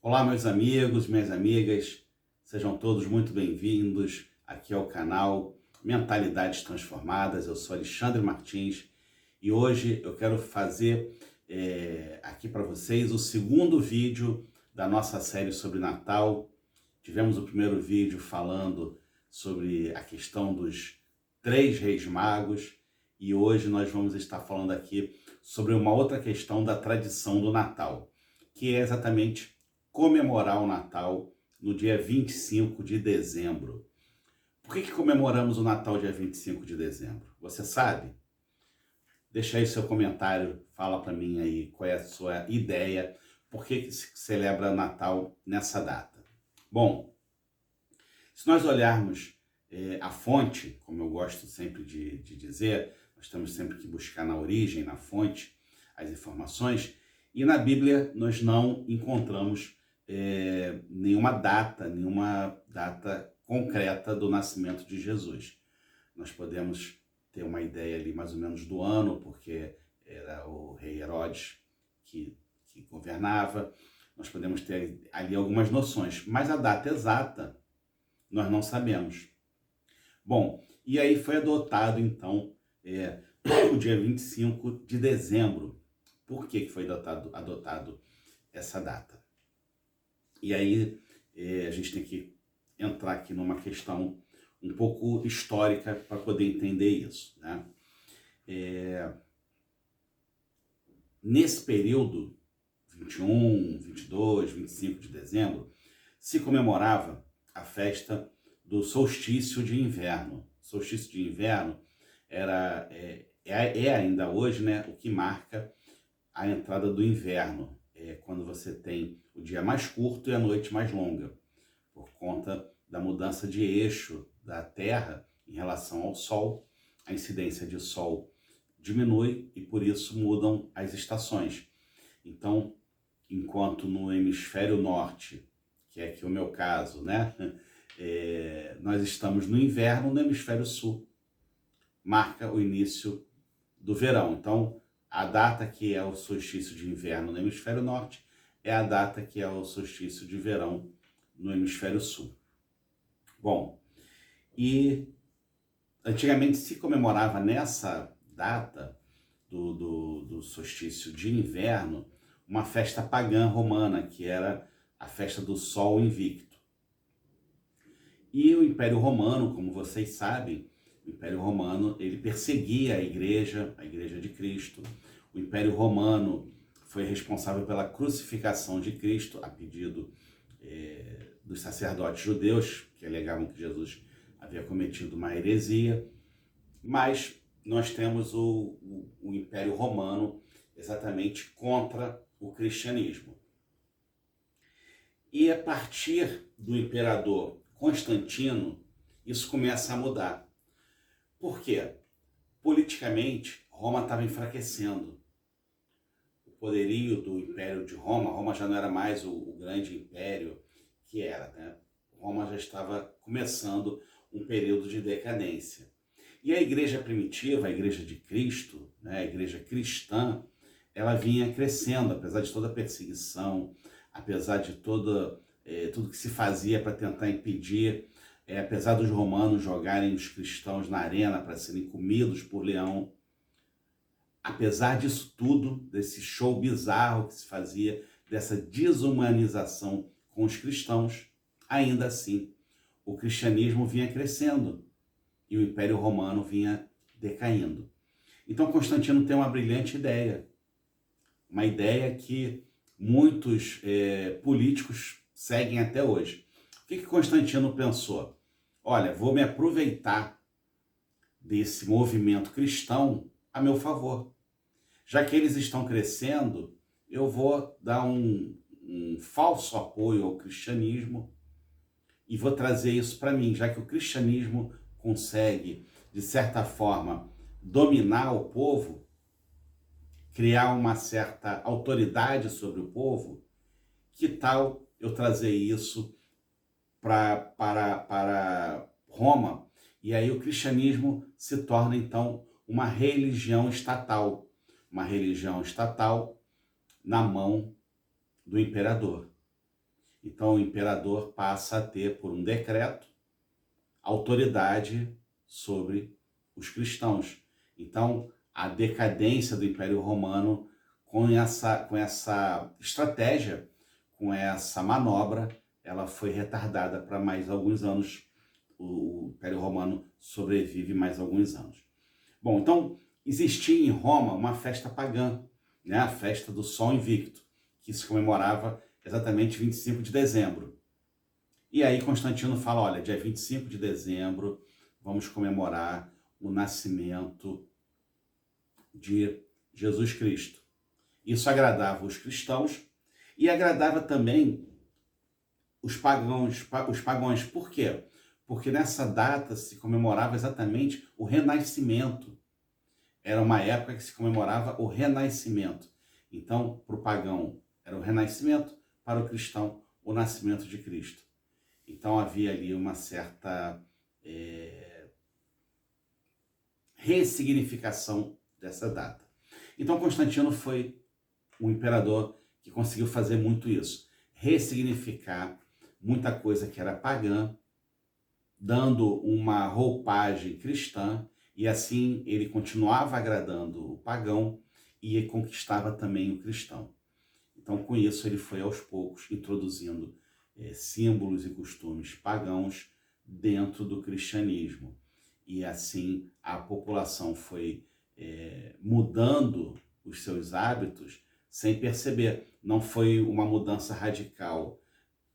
Olá, meus amigos, minhas amigas, sejam todos muito bem-vindos aqui ao canal Mentalidades Transformadas. Eu sou Alexandre Martins e hoje eu quero fazer aqui para vocês o segundo vídeo da nossa série sobre Natal. Tivemos o primeiro vídeo falando sobre a questão dos 3 Reis Magos e hoje nós vamos estar falando aqui sobre uma outra questão da tradição do Natal, que é exatamente comemorar o Natal no dia 25 de dezembro. Por que comemoramos o Natal dia 25 de dezembro? Você sabe? Deixa aí seu comentário, fala para mim aí qual é a sua ideia, por que se celebra Natal nessa data. Bom, se nós olharmos a fonte, como eu gosto sempre de dizer, nós temos sempre que buscar na origem, na fonte, as informações, e na Bíblia nós não encontramos nenhuma data concreta do nascimento de Jesus. Nós podemos ter uma ideia ali mais ou menos do ano, porque era o rei Herodes que governava. Nós podemos ter ali algumas noções, mas a data exata nós não sabemos. Bom, e aí foi adotado então o dia 25 de dezembro. Por que foi adotado essa data? E aí a gente tem que entrar aqui numa questão um pouco histórica para poder entender isso, né? Nesse período, 21, 22, 25 de dezembro, se comemorava a festa do solstício de inverno. Solstício de inverno é ainda hoje, né, o que marca a entrada do inverno. Quando você tem o dia mais curto e a noite mais longa, por conta da mudança de eixo da Terra em relação ao Sol. A incidência de Sol diminui e por isso mudam as estações. Então, enquanto no hemisfério norte, que é aqui o meu caso, né, nós estamos no inverno, no hemisfério sul marca o início do verão. Então, a data que é o solstício de inverno no hemisfério norte é a data que é o solstício de verão no hemisfério sul. Bom, e antigamente se comemorava nessa data do solstício de inverno uma festa pagã romana, que era a festa do Sol Invicto. E o Império Romano, como vocês sabem, o Império Romano ele perseguia a Igreja de Cristo. O Império Romano foi responsável pela crucificação de Cristo, a pedido dos sacerdotes judeus, que alegavam que Jesus havia cometido uma heresia. Mas nós temos o Império Romano exatamente contra o cristianismo. E a partir do imperador Constantino, isso começa a mudar. Por quê? Politicamente, Roma estava enfraquecendo. O poderio do Império de Roma já não era mais o grande império que era, né? Roma já estava começando um período de decadência. E a igreja primitiva, a igreja de Cristo, né, a igreja cristã, ela vinha crescendo, apesar de toda a perseguição, apesar de tudo que se fazia para tentar impedir, apesar dos romanos jogarem os cristãos na arena para serem comidos por leão, apesar disso tudo, desse show bizarro que se fazia, dessa desumanização com os cristãos, ainda assim, o cristianismo vinha crescendo e o Império Romano vinha decaindo. Então Constantino tem uma brilhante ideia, uma ideia que muitos políticos seguem até hoje. O que Constantino pensou? Olha, vou me aproveitar desse movimento cristão a meu favor. Já que eles estão crescendo, eu vou dar um falso apoio ao cristianismo e vou trazer isso para mim, já que o cristianismo consegue, de certa forma, dominar o povo, criar uma certa autoridade sobre o povo, que tal eu trazer isso para Roma? E aí o cristianismo se torna, então, uma religião estatal na mão do imperador. Então o imperador passa a ter, por um decreto, autoridade sobre os cristãos. Então a decadência do Império Romano, com essa estratégia, com essa manobra, ela foi retardada para mais alguns anos. O Império Romano sobrevive mais alguns anos. Bom, então existia em Roma uma festa pagã, né? A festa do Sol Invicto, que se comemorava exatamente 25 de dezembro. E aí Constantino fala, olha, dia 25 de dezembro vamos comemorar o nascimento de Jesus Cristo. Isso agradava os cristãos e agradava também os pagãos. Por quê? Porque nessa data se comemorava exatamente o Renascimento. Era uma época que se comemorava o Renascimento. Então, para o pagão era o Renascimento, para o cristão o nascimento de Cristo. Então havia ali uma certa ressignificação dessa data. Então Constantino foi um imperador que conseguiu fazer muito isso, ressignificar muita coisa que era pagã, dando uma roupagem cristã, e assim ele continuava agradando o pagão e conquistava também o cristão. Então, com isso, ele foi aos poucos introduzindo símbolos e costumes pagãos dentro do cristianismo. E assim a população foi mudando os seus hábitos sem perceber. Não foi uma mudança radical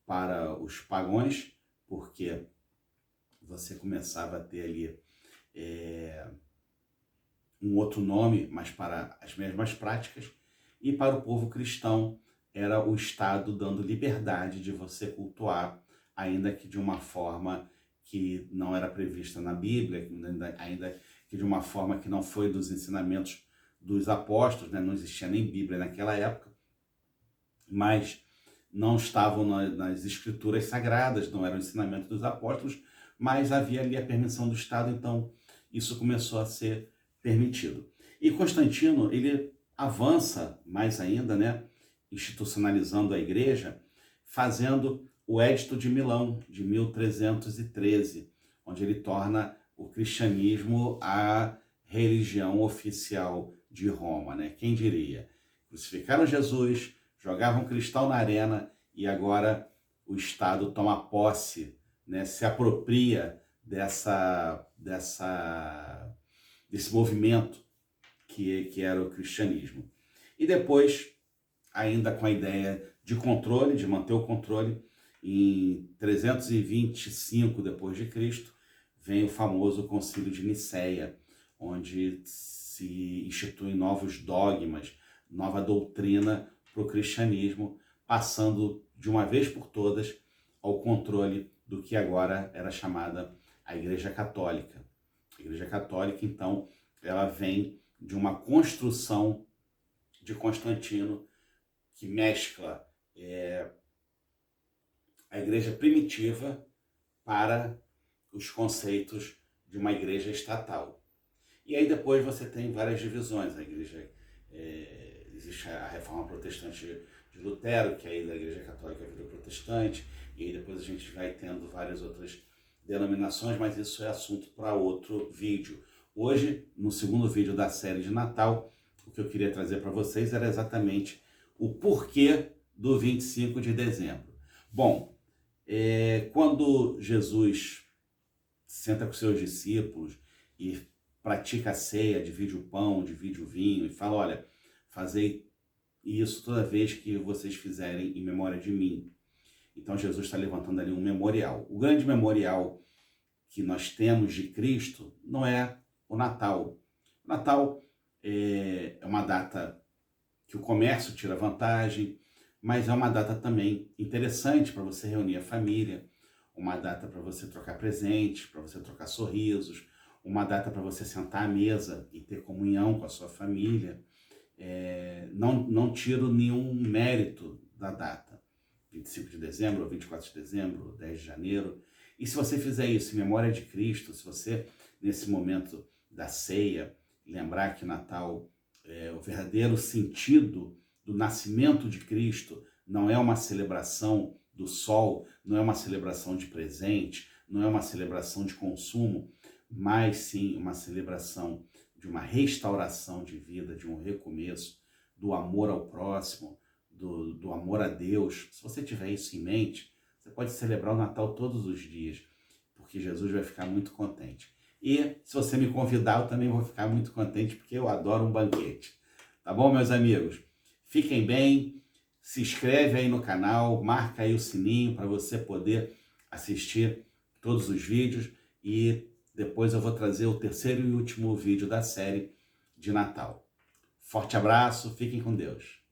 para os pagãos, porque você começava a ter ali um outro nome, mas para as mesmas práticas, e para o povo cristão era o Estado dando liberdade de você cultuar, ainda que de uma forma que não era prevista na Bíblia, ainda que de uma forma que não foi dos ensinamentos dos apóstolos, né? Não existia nem Bíblia naquela época, mas não estavam nas escrituras sagradas, não era o ensinamento dos apóstolos, mas havia ali a permissão do Estado, então isso começou a ser permitido. E Constantino, ele avança mais ainda, né, institucionalizando a igreja, fazendo o Edito de Milão, de 1313, onde ele torna o cristianismo a religião oficial de Roma, né? Quem diria? Crucificaram Jesus, jogavam cristão na arena e agora o Estado toma posse, né, se apropria desse movimento que era o cristianismo. E depois, ainda com a ideia de controle, de manter o controle, em 325 depois de Cristo, vem o famoso Concílio de Nicéia, onde se instituem novos dogmas, nova doutrina para o cristianismo, passando de uma vez por todas ao controle do que agora era chamada a Igreja Católica. A Igreja Católica, então, ela vem de uma construção de Constantino que mescla a igreja primitiva para os conceitos de uma igreja estatal. E aí depois você tem várias divisões. A igreja, existe a reforma protestante de Lutero, que aí da igreja católica virou protestante, e aí depois a gente vai tendo várias outras denominações, mas isso é assunto para outro vídeo. Hoje, no segundo vídeo da série de Natal, o que eu queria trazer para vocês era exatamente o porquê do 25 de dezembro. Bom, quando Jesus senta com seus discípulos e pratica a ceia, divide o pão, divide o vinho e fala, olha, fazei isso toda vez que vocês fizerem em memória de mim. Então Jesus está levantando ali um memorial. O grande memorial que nós temos de Cristo não é o Natal. O Natal é uma data que o comércio tira vantagem, mas é uma data também interessante para você reunir a família, uma data para você trocar presentes, para você trocar sorrisos, uma data para você sentar à mesa e ter comunhão com a sua família. Não tiro nenhum mérito da data, 25 de dezembro, ou 24 de dezembro, ou 10 de janeiro. E se você fizer isso em memória de Cristo, se você, nesse momento da ceia, lembrar que Natal o verdadeiro sentido do nascimento de Cristo não é uma celebração do sol, não é uma celebração de presente, não é uma celebração de consumo, mas sim uma celebração de uma restauração de vida, de um recomeço, do amor ao próximo, do amor a Deus. Se você tiver isso em mente, você pode celebrar o Natal todos os dias, porque Jesus vai ficar muito contente. E se você me convidar, eu também vou ficar muito contente, porque eu adoro um banquete. Tá bom, meus amigos? Fiquem bem, se inscreve aí no canal, marca aí o sininho para você poder assistir todos os vídeos e depois eu vou trazer o terceiro e último vídeo da série de Natal. Forte abraço, fiquem com Deus.